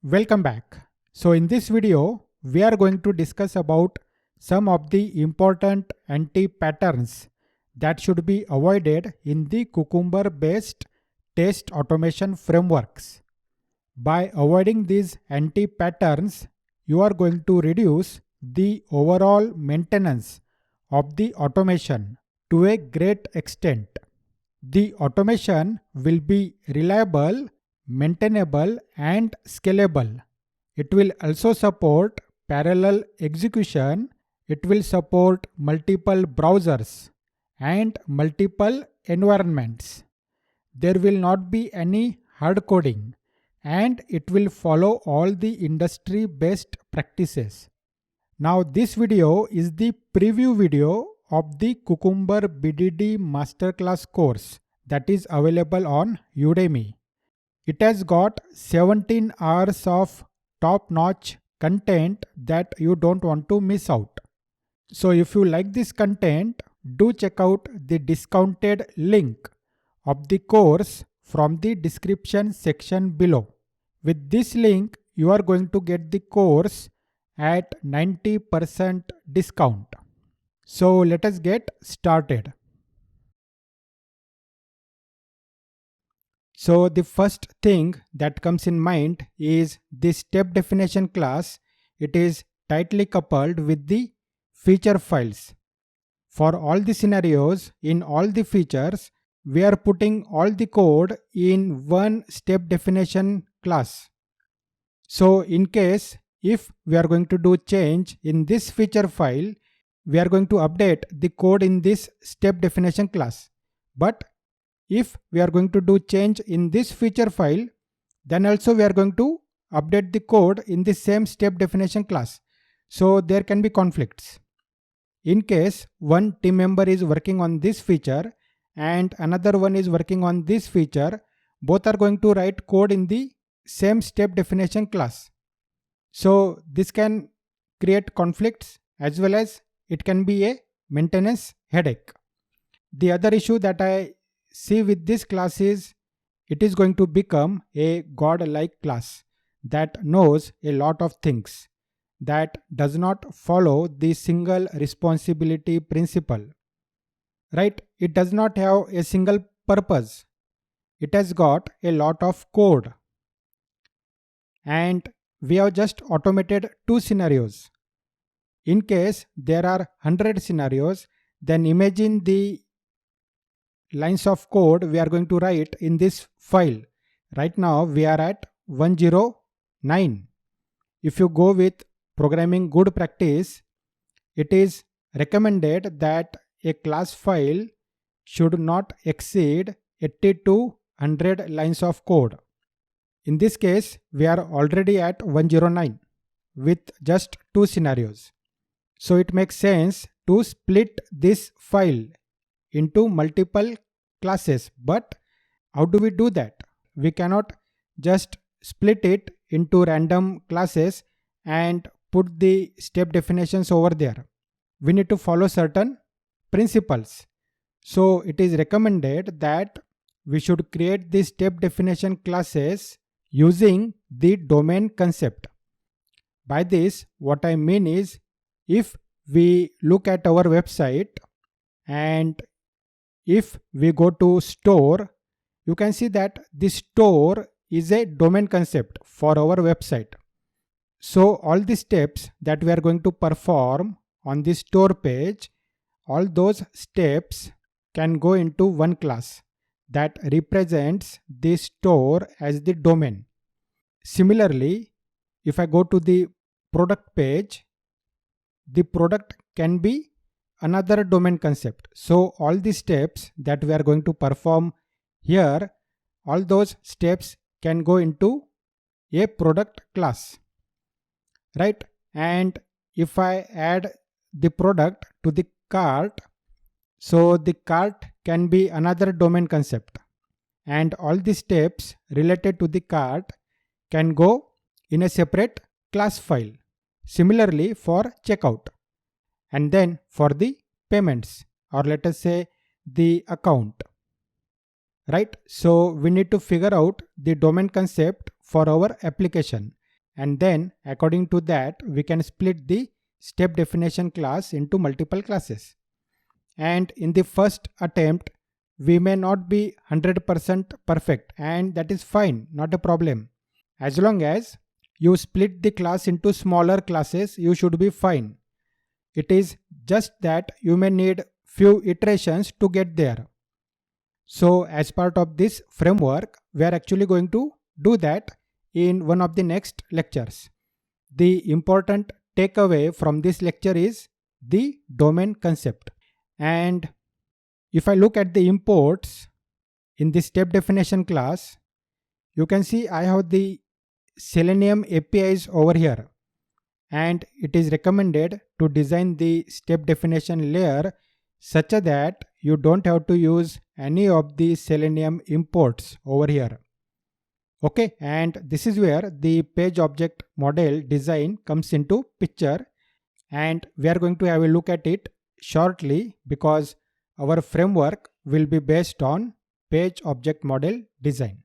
Welcome back. So in this video, we are going to discuss about some of the important anti-patterns that should be avoided in the Cucumber based test automation frameworks. By avoiding these anti-patterns, you are going to reduce the overall maintenance of the automation to a great extent. The automation will be reliable, maintainable, and scalable. It will also support parallel execution. It will support multiple browsers and multiple environments. There will not be any hard coding, and it will follow all the industry best practices. Now this video is the preview video of the Cucumber BDD Masterclass course that is available on Udemy. It has got 17 hours of top-notch content that you don't want to miss out. So if you like this content, do check out the discounted link of the course from the description section below. With this link, you are going to get the course at 90% discount. So let us get started. So the first thing that comes in mind is the step definition class. It is tightly coupled with the feature files. For all the scenarios, in all the features, we are putting all the code in one step definition class. So in case if we are going to do change in this feature file, we are going to update the code in this step definition class. But if we are going to do change in this feature file, then also we are going to update the code in the same step definition class. So there can be conflicts. In case one team member is working on this feature and another one is working on this feature, both are going to write code in the same step definition class. So this can create conflicts as well as it can be a maintenance headache. The other issue that I see with this class is it is going to become a god-like class that knows a lot of things, that does not follow the single responsibility principle. Right? It does not have a single purpose. It has got a lot of code. And we have just automated 2 scenarios. In case there are 100 scenarios, then imagine the lines of code we are going to write in this file. Right now we are at 109. If you go with programming good practice, it is recommended that a class file should not exceed 80 to 100 lines of code. In this case, we are already at 109 with just 2 scenarios. So it makes sense to split this file into multiple classes. But how do we do that? We cannot just split it into random classes and put the step definitions over there. We need to follow certain principles. So it is recommended that we should create the step definition classes using the domain concept. By this, what I mean is, if we look at our website and if we go to store, you can see that the store is a domain concept for our website. So all the steps that we are going to perform on the store page, all those steps can go into one class that represents the store as the domain. Similarly, if I go to the product page, the product can be another domain concept. So all the steps that we are going to perform here, all those steps can go into a product class. Right? And if I add the product to the cart, so the cart can be another domain concept, and all the steps related to the cart can go in a separate class file. Similarly for checkout, and then for the payments, or let us say the account. Right? So we need to figure out the domain concept for our application. and then according to that we can split the step definition class into multiple classes. And in the first attempt we may not be 100% perfect, and that is fine, not a problem. As long as you split the class into smaller classes, you should be fine. It is just that you may need few iterations to get there. So as part of this framework, we are actually going to do that in one of the next lectures. The important takeaway from this lecture is the domain concept. And if I look at the imports in the step definition class, you can see I have the Selenium APIs over here, and it is recommended to design the step definition layer such that you don't have to use any of the Selenium imports over here. Okay, and this is where the page object model design comes into picture, and we are going to have a look at it shortly because our framework will be based on page object model design.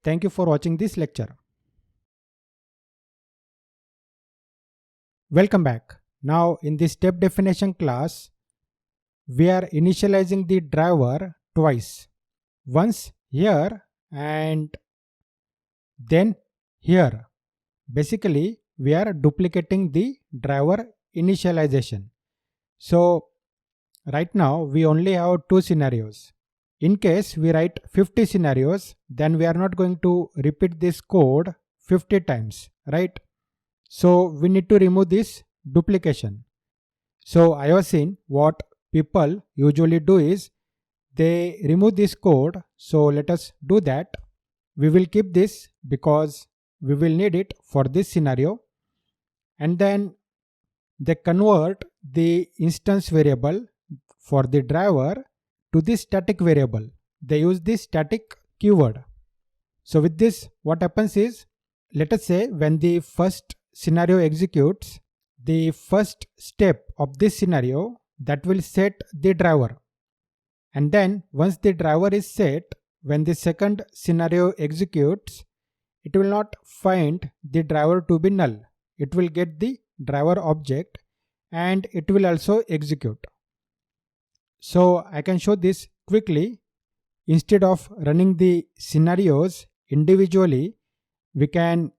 Thank you for watching this lecture. Welcome back. Now in the step definition class, we are initializing the driver twice. Once here and then here. Basically, we are duplicating the driver initialization. So right now we only have 2 scenarios. In case we write 50 scenarios, then we are not going to repeat this code 50 times, right? So we need to remove this duplication. So I have seen what people usually do is they remove this code. So let us do that. We will keep this because we will need it for this scenario. And then they convert the instance variable for the driver to the static variable. They use the static keyword. So with this, what happens is, let us say when the first scenario executes, the first step of this scenario that will set the driver. And then once the driver is set, when the second scenario executes, it will not find the driver to be null. It will get the driver object and it will also execute. So I can show this quickly. Instead of running the scenarios individually, we can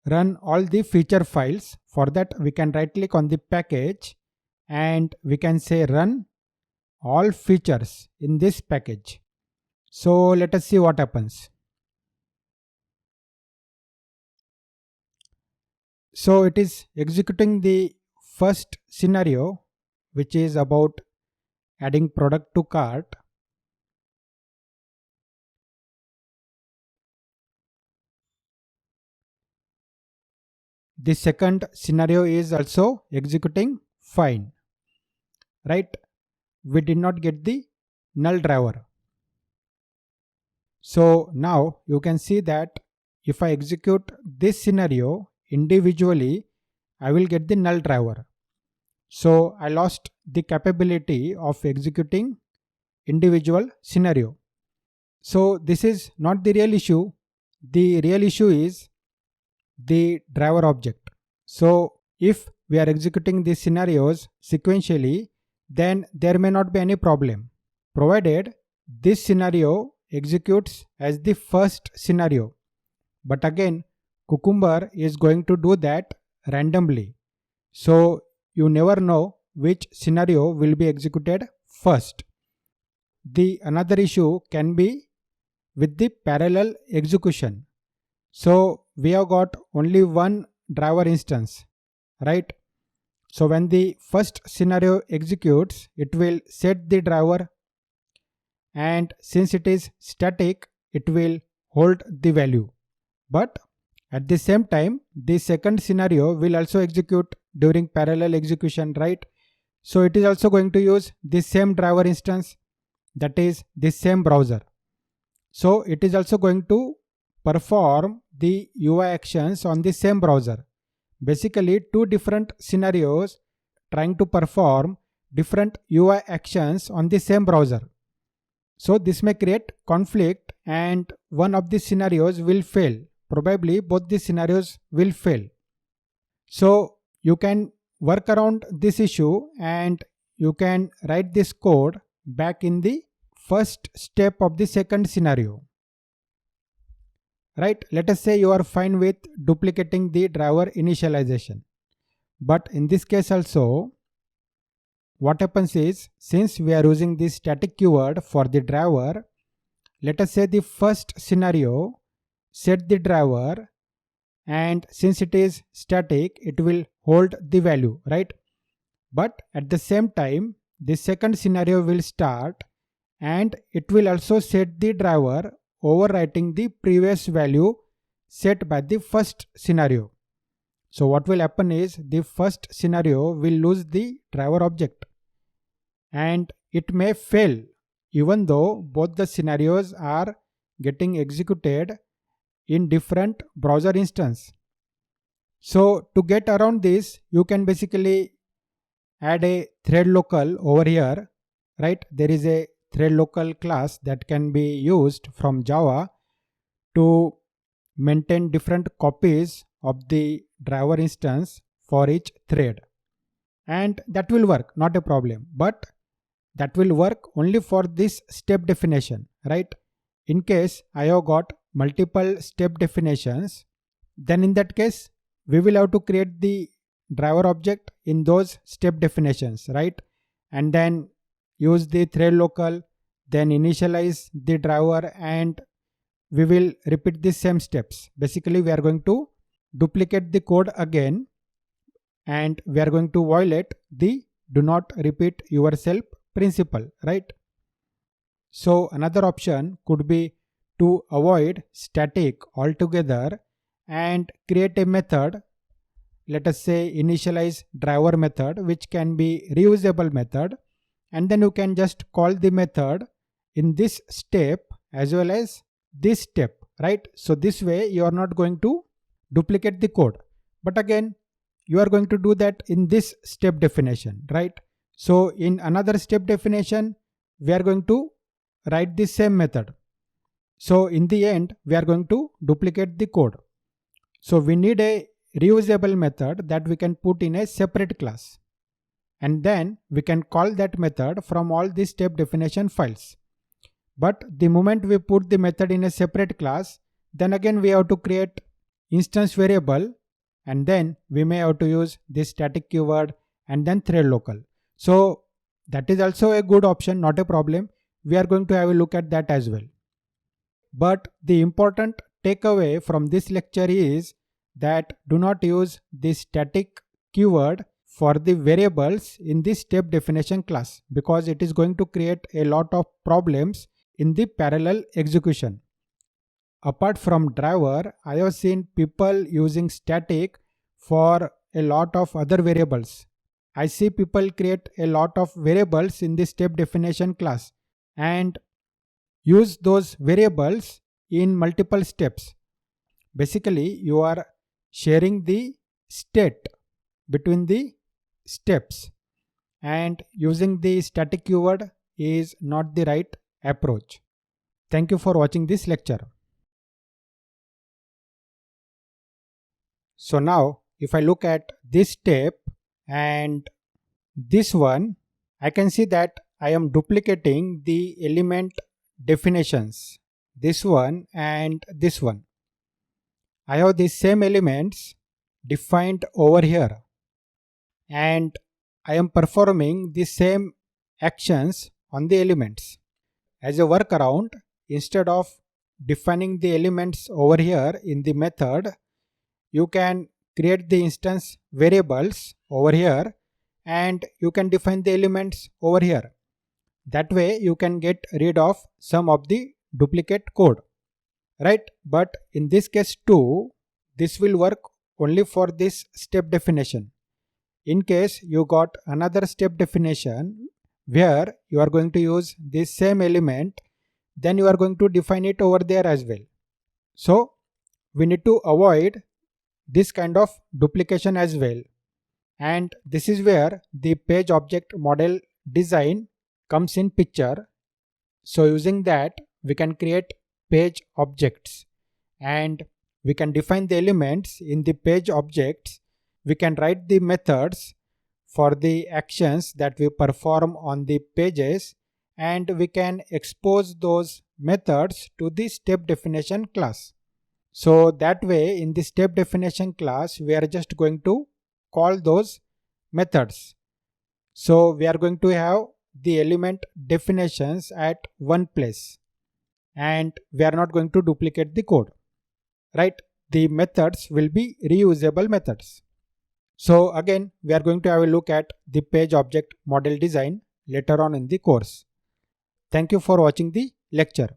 run all the feature files. For that, we can right click on the package and we can say run all features in this package. So let us see what happens. So it is executing the first scenario, which is about adding product to cart. The second scenario is also executing fine, right? We did not get the null driver. So now you can see that if I execute this scenario individually, I will get the null driver. So I lost the capability of executing individual scenario. So this is not the real issue. The real issue is the driver object. So if we are executing these scenarios sequentially, then there may not be any problem, provided this scenario executes as the first scenario. But again, Cucumber is going to do that randomly. So you never know which scenario will be executed first. The another issue can be with the parallel execution. So we have got only one driver instance, right? So when the first scenario executes, it will set the driver, and since it is static, it will hold the value. But at the same time, the second scenario will also execute during parallel execution, right? So it is also going to use the same driver instance, that is the same browser. So it is also going to perform the UI actions on the same browser. Basically, two different scenarios trying to perform different UI actions on the same browser. So this may create conflict and one of the scenarios will fail. Probably both the scenarios will fail. So you can work around this issue and you can write this code back in the first step of the second scenario. Right? Let us say you are fine with duplicating the driver initialization. But in this case also, what happens is, since we are using this static keyword for the driver, let us say the first scenario set the driver, and since it is static, it will hold the value, right? But at the same time, the second scenario will start and it will also set the driver, overwriting the previous value set by the first scenario. So what will happen is, the first scenario will lose the driver object and it may fail even though both the scenarios are getting executed in different browser instance. So to get around this, you can basically add a thread local over here, right? There is a thread local class that can be used from Java to maintain different copies of the driver instance for each thread, and that will work, not a problem. But that will work only for this step definition, right? In case I have got multiple step definitions, then in that case we will have to create the driver object in those step definitions, right? And then use the thread local, then initialize the driver, and we will repeat the same steps. Basically we are going to duplicate the code again and we are going to violate the do not repeat yourself principle, right? So another option could be to avoid static altogether and create a method, let us say initialize driver method, which can be reusable method, and then you can just call the method in this step as well as this step, right? So this way you are not going to duplicate the code, but again you are going to do that in this step definition, right? So in another step definition we are going to write the same method. So in the end we are going to duplicate the code. So we need a reusable method that we can put in a separate class, and then we can call that method from all the step definition files. But the moment we put the method in a separate class, then again we have to create instance variable, and then we may have to use this static keyword and then thread local. So that is also a good option, not a problem. We are going to have a look at that as well. But the important takeaway from this lecture is that do not use this static keyword for the variables in the step definition class, because it is going to create a lot of problems in the parallel execution. Apart from driver, I have seen people using static for a lot of other variables. I see people create a lot of variables in the step definition class and use those variables in multiple steps. Basically, you are sharing the state between the steps, and using the static keyword is not the right approach. Thank you for watching this lecture. So now if I look at this step and this one, I can see that I am duplicating the element definitions, this one and this one. I have the same elements defined over here, and I am performing the same actions on the elements. As a workaround, instead of defining the elements over here in the method, you can create the instance variables over here and you can define the elements over here. That way you can get rid of some of the duplicate code, right? But in this case too, this will work only for this step definition. In case you got another step definition where you are going to use this same element, then you are going to define it over there as well. So we need to avoid this kind of duplication as well, and this is where the page object model design comes in picture. So using that we can create page objects and we can define the elements in the page objects we can write the methods for the actions that we perform on the pages, and we can expose those methods to the step definition class. So that way, in the step definition class, we are just going to call those methods. So we are going to have the element definitions at one place, and we are not going to duplicate the code, right? The methods will be reusable methods. So again, we are going to have a look at the page object model design later on in the course. Thank you for watching the lecture.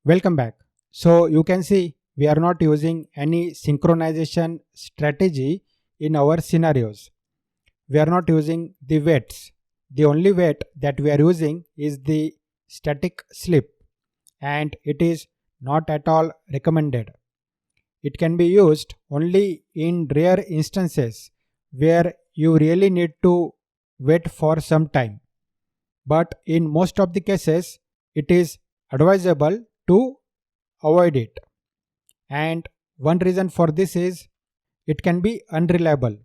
Welcome back. So you can see we are not using any synchronization strategy in our scenarios. We are not using the weights. The only weight that we are using is the static slip, and it is not at all recommended. It can be used only in rare instances where you really need to wait for some time. But in most of the cases, it is advisable to avoid it. And one reason for this is it can be unreliable.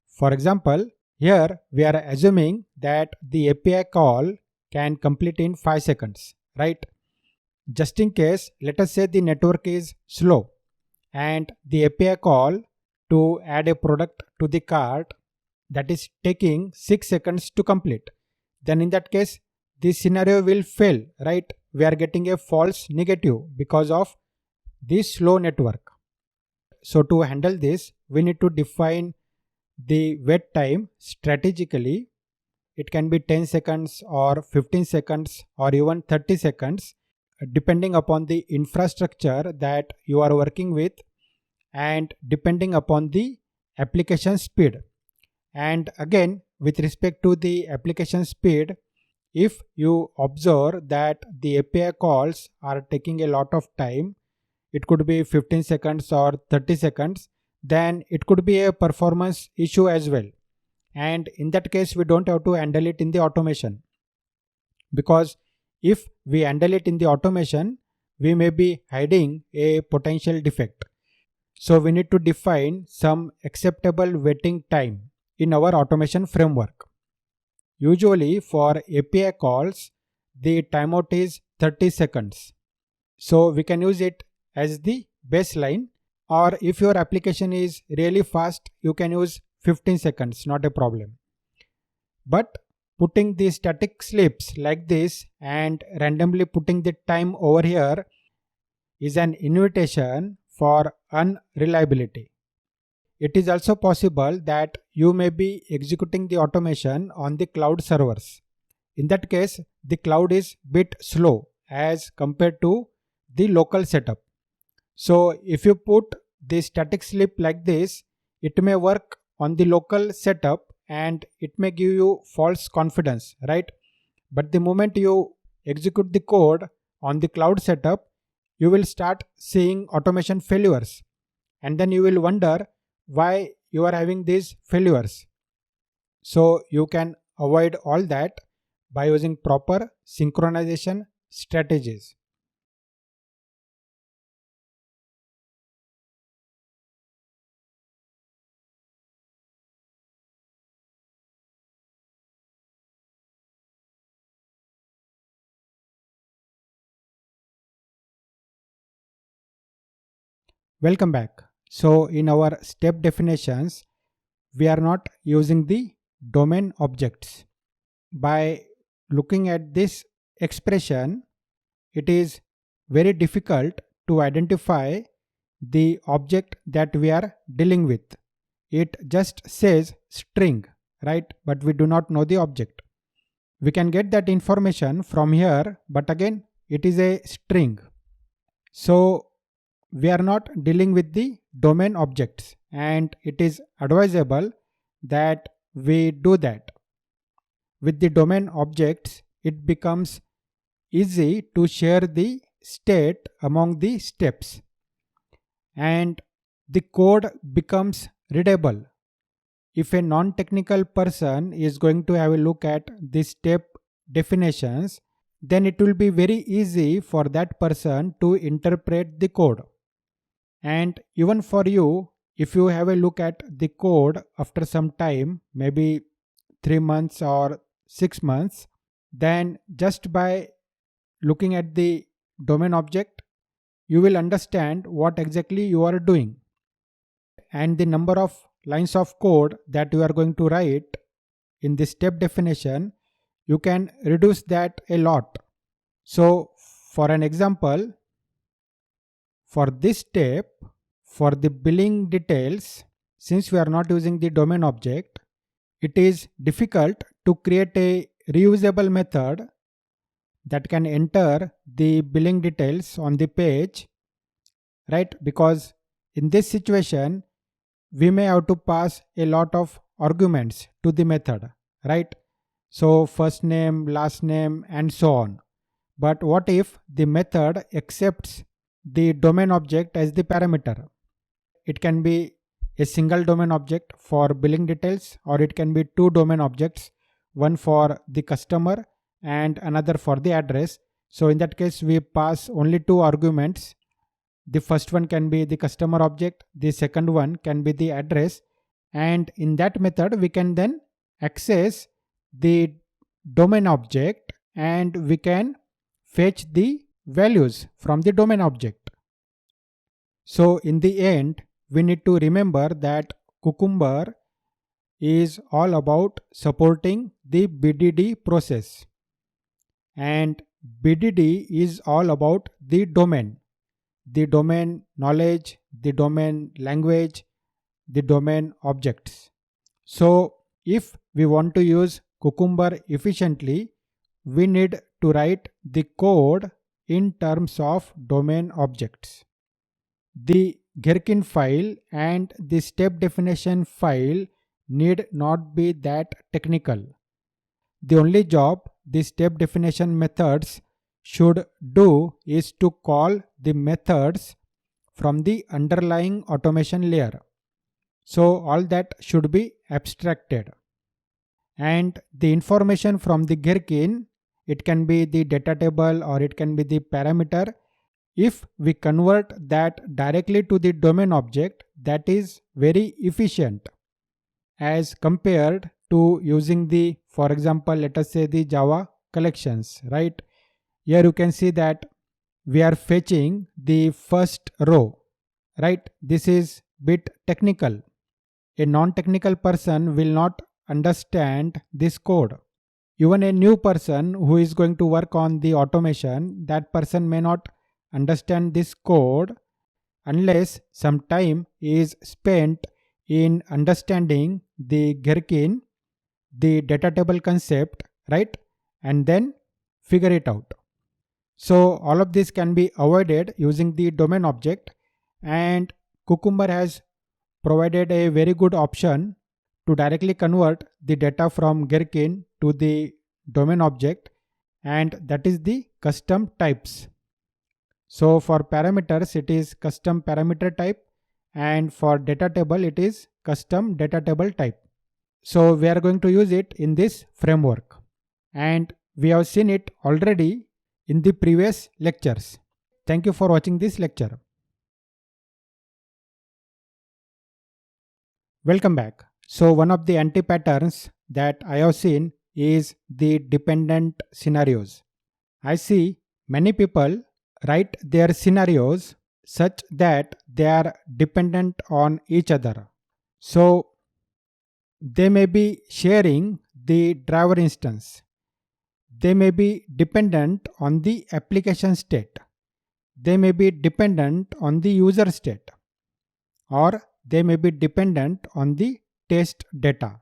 For example, here we are assuming that the API call can complete in 5 seconds, right? Just in case, let us say the network is slow and the API call to add a product to the cart that is taking 6 seconds to complete. Then in that case, this scenario will fail, right? We are getting a false negative because of this slow network. So to handle this, we need to define the wait time strategically. It can be 10 seconds or 15 seconds or even 30 seconds depending upon the infrastructure that you are working with and depending upon the application speed. And again, with respect to the application speed, if you observe that the API calls are taking a lot of time, it could be 15 seconds or 30 seconds, then it could be a performance issue as well. And in that case, we don't have to handle it in the automation, because if we handle it in the automation, we may be hiding a potential defect. So we need to define some acceptable waiting time in our automation framework. Usually for API calls, the timeout is 30 seconds. So we can use it as the baseline, or if your application is really fast, you can use 15 seconds, not a problem. But putting the static slips like this and randomly putting the time over here is an invitation for unreliability. It is also possible that you may be executing the automation on the cloud servers. In that case, the cloud is bit slow as compared to the local setup. So if you put the static slip like this, it may work on the local setup and it may give you false confidence, right? But the moment you execute the code on the cloud setup, you will start seeing automation failures, and then you will wonder why you are having these failures. So you can avoid all that by using proper synchronization strategies. Welcome back. So in our step definitions, we are not using the domain objects. By looking at this expression, it is very difficult to identify the object that we are dealing with. It just says string, right? But we do not know the object. We can get that information from here, but again, it is a string. So we are not dealing with the domain objects, and it is advisable that we do that. With the domain objects, it becomes easy to share the state among the steps, and the code becomes readable. If a non-technical person is going to have a look at the step definitions, then it will be very easy for that person to interpret the code. And even for you, if you have a look at the code after some time, maybe 3 months or 6 months, then just by looking at the domain object, you will understand what exactly you are doing. And the number of lines of code that you are going to write in the step definition, you can reduce that a lot. So for an example, for this step, for the billing details, since we are not using the domain object, it is difficult to create a reusable method that can enter the billing details on the page, right? Because in this situation, we may have to pass a lot of arguments to the method, right? So first name, last name, and so on. But what if the method accepts the domain object as the parameter? It can be a single domain object for billing details, or it can be two domain objects, one for the customer and another for the address. So in that case, we pass only two arguments. The first one can be the customer object, the second one can be the address, and in that method we can then access the domain object and we can fetch the values from the domain object. So in the end, we need to remember that Cucumber is all about supporting the BDD process, and BDD is all about the domain knowledge, the domain language, the domain objects. So if we want to use Cucumber efficiently, we need to write the code in terms of domain objects. The Gherkin file and the step definition file need not be that technical. The only job the step definition methods should do is to call the methods from the underlying automation layer. So all that should be abstracted. And the information from the Gherkin, it can be the data table or it can be the parameter. If we convert that directly to the domain object, that is very efficient as compared to using the, for example, let us say the Java collections, right? Here you can see that we are fetching the first row, right? This is bit technical. A non-technical person will not understand this code. Even a new person who is going to work on the automation, that person may not understand this code unless some time is spent in understanding the Gherkin, the data table concept, right? And then figure it out. So all of this can be avoided using the domain object, and Cucumber has provided a very good option to directly convert the data from Gherkin to the domain object, and that is the custom types. So for parameters it is custom parameter type, and for data table it is custom data table type. So we are going to use it in this framework, and we have seen it already in the previous lectures. Thank you for watching this lecture. Welcome back. So one of the anti-patterns that I have seen is the dependent scenarios. I see many people write their scenarios such that they are dependent on each other. So they may be sharing the driver instance. They may be dependent on the application state. They may be dependent on the user state, or they may be dependent on the test data.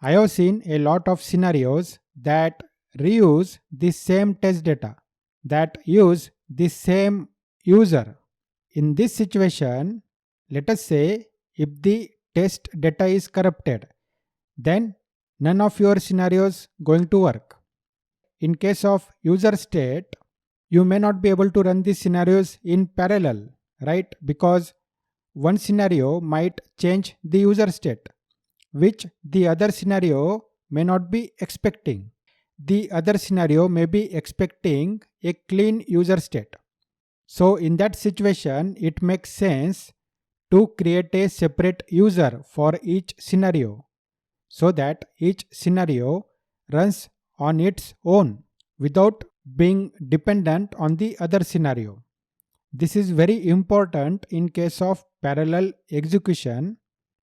I have seen a lot of scenarios that reuse the same test data, that use the same user. In this situation, let us say if the test data is corrupted, then none of your scenarios going to work. In case of user state, you may not be able to run these scenarios in parallel, right? Because one scenario might change the user state, which the other scenario may not be expecting. The other scenario may be expecting a clean user state. So in that situation, it makes sense to create a separate user for each scenario so that each scenario runs on its own without being dependent on the other scenario. This is very important in case of parallel execution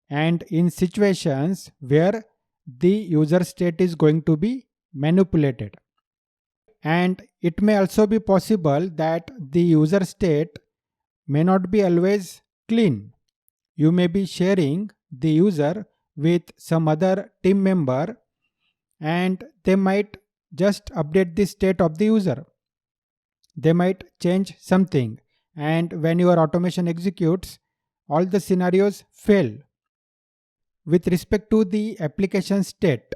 and in situations where the user state is going to be manipulated. And it may also be possible that the user state may not be always clean. You may be sharing the user with some other team member and they might just update the state of the user. They might change something, and when your automation executes, all the scenarios fail. With respect to the application state,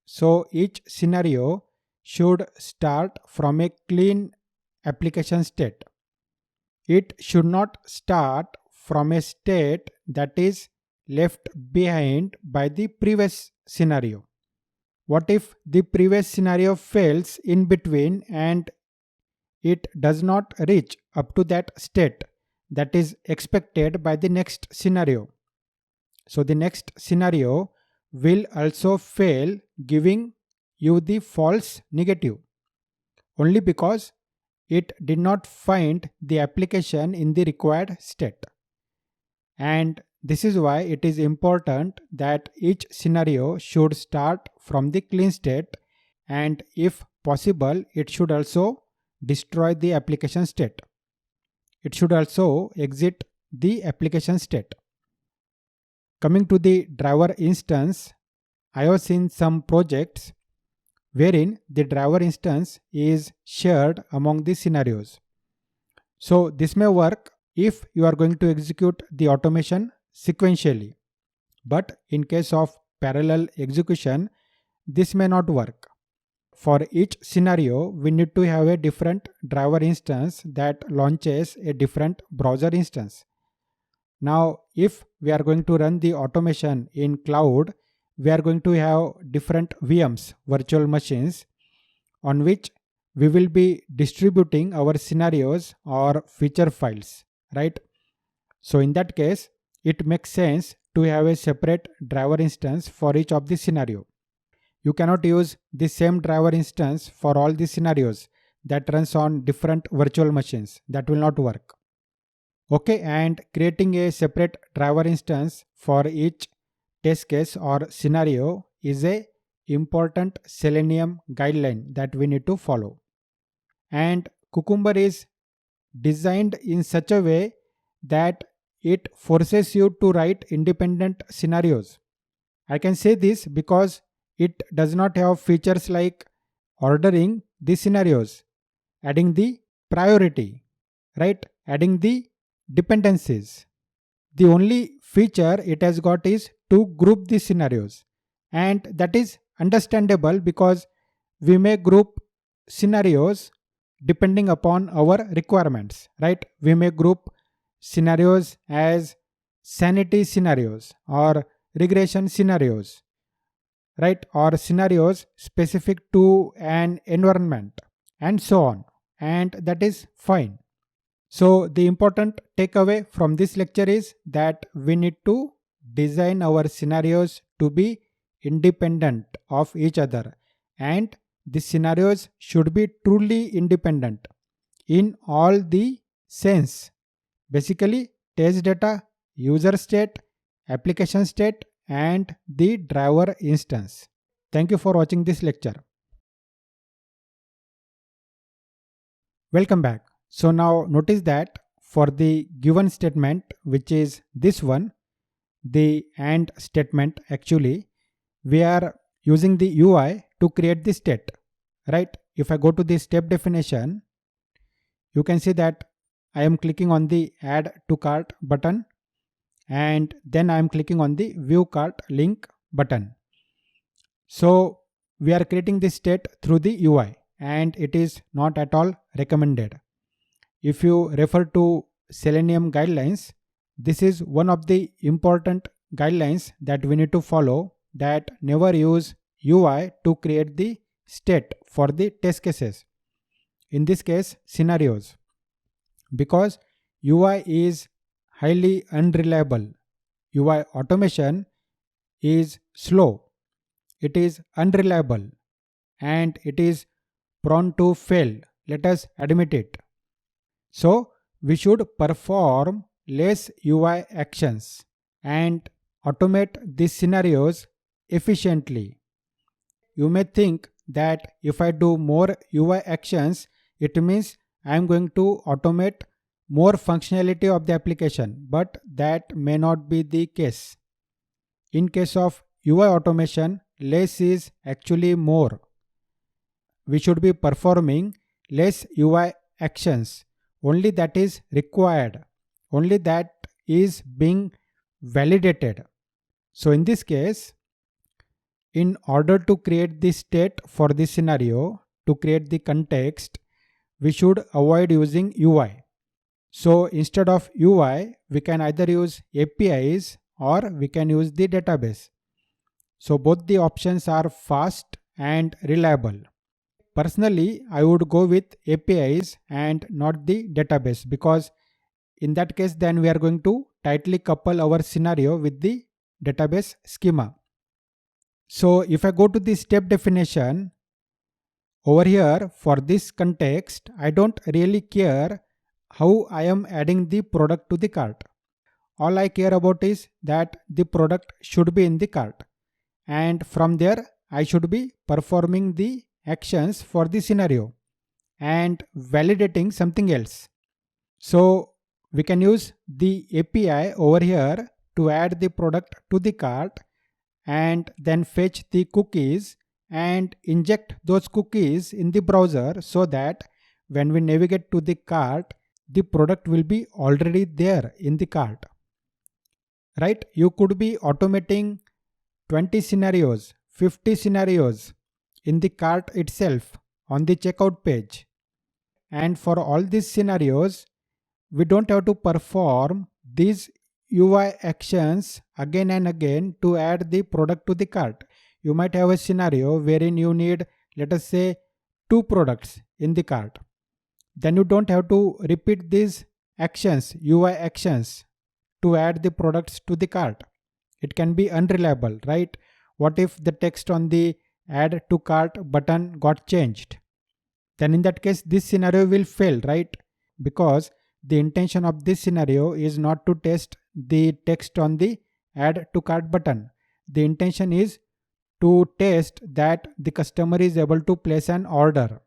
so each scenario should start from a clean application state. It should not start from a state that is left behind by the previous scenario. What if the previous scenario fails in between and it does not reach up to that state that is expected by the next scenario? So the next scenario will also fail, giving you the false negative only because it did not find the application in the required state. And this is why it is important that each scenario should start from the clean state, and if possible, it should also destroy the application state. It should also exit the application state. Coming to the driver instance, I have seen some projects wherein the driver instance is shared among the scenarios. So this may work if you are going to execute the automation sequentially. But in case of parallel execution, this may not work. For each scenario, we need to have a different driver instance that launches a different browser instance. Now, if we are going to run the automation in cloud, we are going to have different VMs, virtual machines, on which we will be distributing our scenarios or feature files, right? So in that case, it makes sense to have a separate driver instance for each of the scenario. You cannot use the same driver instance for all the scenarios that runs on different virtual machines. That will not work. Okay, and creating a separate driver instance for each test case or scenario is a important Selenium guideline that we need to follow. And Cucumber is designed in such a way that it forces you to write independent scenarios. I can say this because it does not have features like ordering the scenarios, adding the priority, right? Adding the dependencies. The only feature it has got is to group the scenarios, and that is understandable because we may group scenarios depending upon our requirements, right? We may group scenarios as sanity scenarios or regression scenarios, right? Or scenarios specific to an environment and so on, and that is fine. So the important takeaway from this lecture is that we need to design our scenarios to be independent of each other, and the scenarios should be truly independent in all the sense. Basically, test data, user state, application state, and the driver instance. Thank you for watching this lecture. Welcome back. So now notice that for the given statement, which is this one, the AND statement, actually we are using the UI to create the state, right? If I go to the step definition, you can see that I am clicking on the add to cart button, and then I am clicking on the view cart link button. So we are creating this state through the UI, and it is not at all recommended. If you refer to Selenium guidelines, this is one of the important guidelines that we need to follow, that never use UI to create the state for the test cases. In this case, scenarios. because UI is highly unreliable. UI automation is slow, it is unreliable, and it is prone to fail. Let us admit it. So, we should perform less UI actions and automate these scenarios efficiently. You may think that if I do more UI actions, it means I am going to automate more functionality of the application, but that may not be the case. In case of UI automation, less is actually more. We should be performing less UI actions. Only that is required. Only that is being validated. So in this case, in order to create the state for this scenario, to create the context, we should avoid using UI. So instead of UI, we can either use APIs or we can use the database. So both the options are fast and reliable. Personally, I would go with APIs and not the database, because in that case then we are going to tightly couple our scenario with the database schema. So if I go to the step definition, over here for this context, I don't really care how I am adding the product to the cart. All I care about is that the product should be in the cart, and from there I should be performing the actions for the scenario and validating something else. So we can use the API over here to add the product to the cart and then fetch the cookies and inject those cookies in the browser, so that when we navigate to the cart, the product will be already there in the cart. Right? You could be automating 20 scenarios, 50 scenarios in the cart itself on the checkout page. And for all these scenarios, we don't have to perform these UI actions again and again to add the product to the cart. You might have a scenario wherein you need, let us say, 2 products in the cart. Then you don't have to repeat these actions, UI actions, to add the products to the cart. It can be unreliable, right? What if the text on the add to cart button got changed? Then in that case, this scenario will fail, right? Because the intention of this scenario is not to test the text on the add to cart button. The intention is to test that the customer is able to place an order.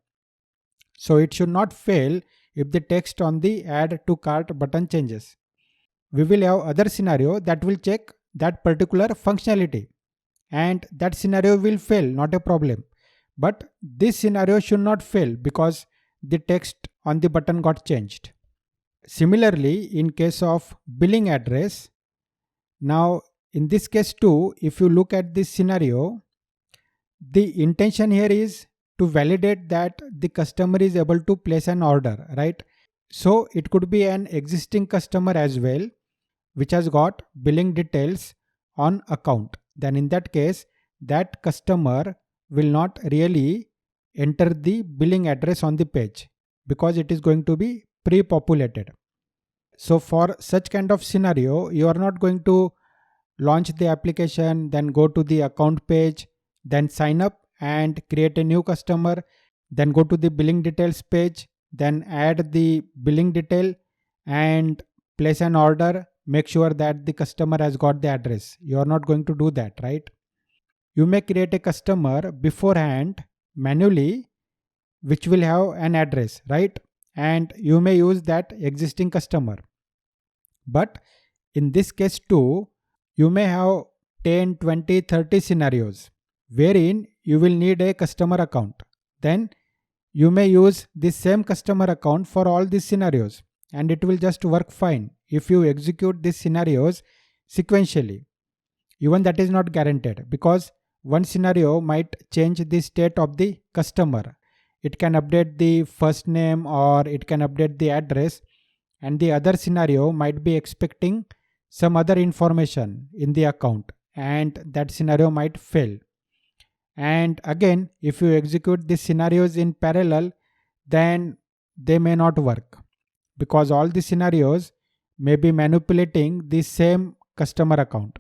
So it should not fail if the text on the add to cart button changes. We will have other scenario that will check that particular functionality, and that scenario will fail, not a problem. But this scenario should not fail because the text on the button got changed. Similarly, in case of billing address, now in this case too, if you look at this scenario, the intention here is to validate that the customer is able to place an order, right? So it could be an existing customer as well, which has got billing details on account. Then in that case, that customer will not really enter the billing address on the page because it is going to be pre-populated. So for such kind of scenario, you are not going to launch the application, then go to the account page, then sign up and create a new customer, then go to the billing details page, then add the billing detail and place an order. Make sure that the customer has got the address. You are not going to do that, right? You may create a customer beforehand manually, which will have an address, right? And you may use that existing customer. But in this case too, you may have 10, 20, 30 scenarios wherein you will need a customer account. Then you may use this same customer account for all these scenarios, and it will just work fine if you execute these scenarios sequentially. Even that is not guaranteed, because one scenario might change the state of the customer. It can update the first name or it can update the address, and the other scenario might be expecting some other information in the account, and that scenario might fail. And again, if you execute these scenarios in parallel, then they may not work, because all the scenarios may be manipulating the same customer account.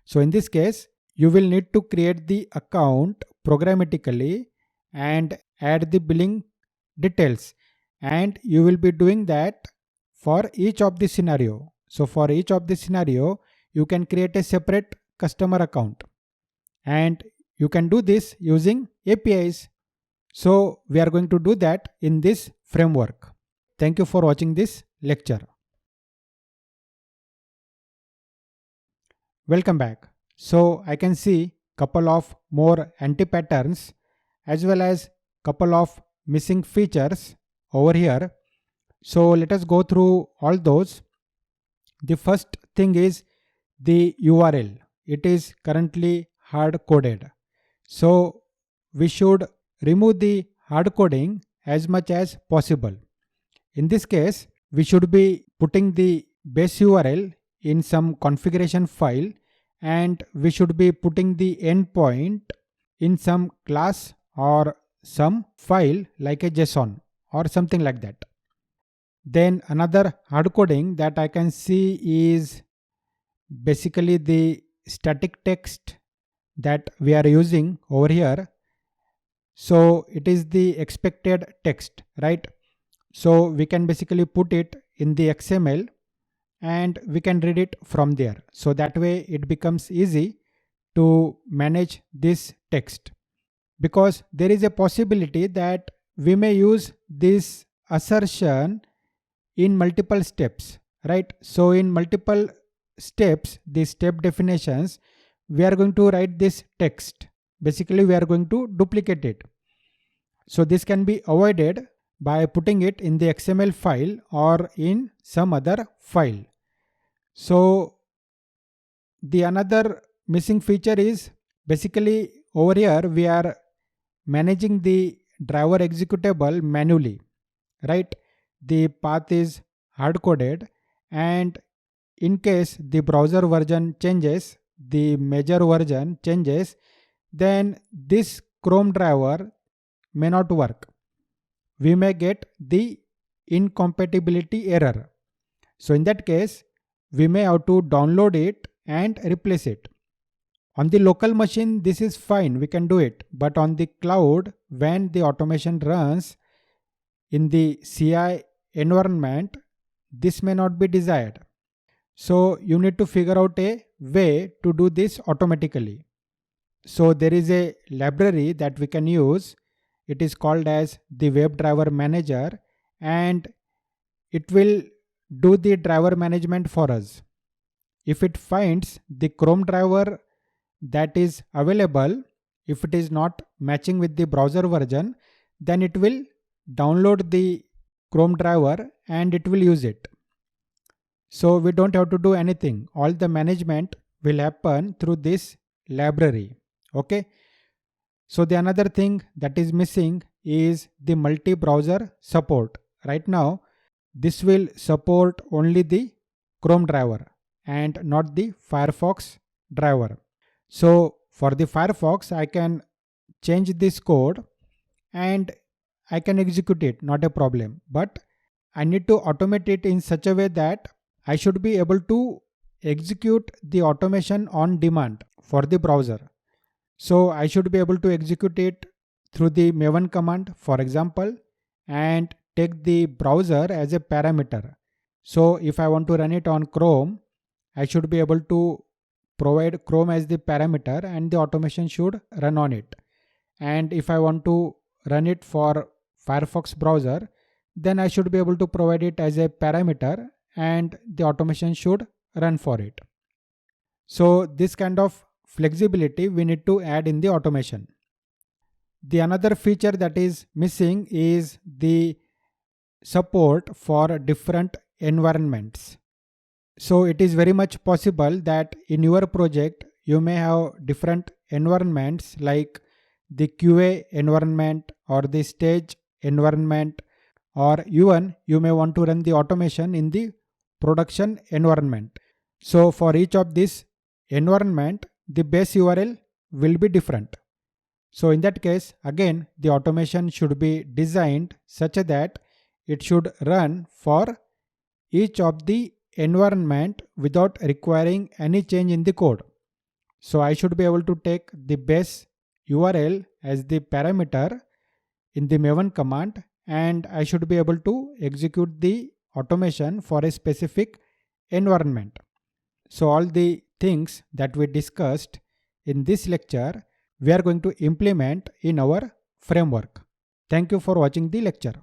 So in this case, you will need to create the account programmatically and add the billing details, and you will be doing that for each of the scenario. So for each of the scenario, you can create a separate customer account, and you can do this using APIs. So we are going to do that in this framework. Thank you for watching this lecture. Welcome back. So I can see couple of more anti-patterns as well as couple of missing features over here. So let us go through all those. The first thing is the URL. It is currently hard coded. So we should remove the hard coding as much as possible. In this case, we should be putting the base URL in some configuration file, and we should be putting the endpoint in some class or some file like a JSON or something like that. Then another hard coding that I can see is basically the static text that we are using over here. So it is the expected text, right? So we can basically put it in the XML and we can read it from there. So that way it becomes easy to manage this text, because there is a possibility that we may use this assertion in multiple steps, right? So in multiple steps, the step definitions, we are going to write this text. Basically, we are going to duplicate it. So this can be avoided by putting it in the XML file or in some other file. So the another missing feature is basically over here we are managing the driver executable manually, right? The path is hard coded, and in case the browser version changes, the major version changes, then this Chrome driver may not work. We may get the incompatibility error. So in that case, we may have to download it and replace it. On the local machine, this is fine, we can do it. But on the cloud, when the automation runs in the CI environment, this may not be desired. So you need to figure out a way to do this automatically. So there is a library that we can use. It is called as the WebDriver Manager, and it will do the driver management for us. If it finds the Chrome driver that is available, if it is not matching with the browser version, then it will download the Chrome driver and it will use it. So we don't have to do anything. All the management will happen through this library. Okay. So the another thing that is missing is the multi-browser support. Right now, this will support only the Chrome driver and not the Firefox driver. So for the Firefox, I can change this code and I can execute it, not a problem. But I need to automate it in such a way that I should be able to execute the automation on demand for the browser. So I should be able to execute it through the Maven command, for example, and take the browser as a parameter. So if I want to run it on Chrome, I should be able to provide Chrome as the parameter and the automation should run on it. And if I want to run it for Firefox browser, then I should be able to provide it as a parameter and the automation should run for it. So this kind of flexibility we need to add in the automation. The another feature that is missing is the support for different environments. So it is very much possible that in your project you may have different environments like the QA environment or the stage environment, or even you may want to run the automation in the production environment. So for each of this environment, the base URL will be different. So in that case, again, the automation should be designed such that it should run for each of the environment without requiring any change in the code. So I should be able to take the base URL as the parameter in the maven command, and I should be able to execute the automation for a specific environment. So all the things that we discussed in this lecture, we are going to implement in our framework. Thank you for watching the lecture.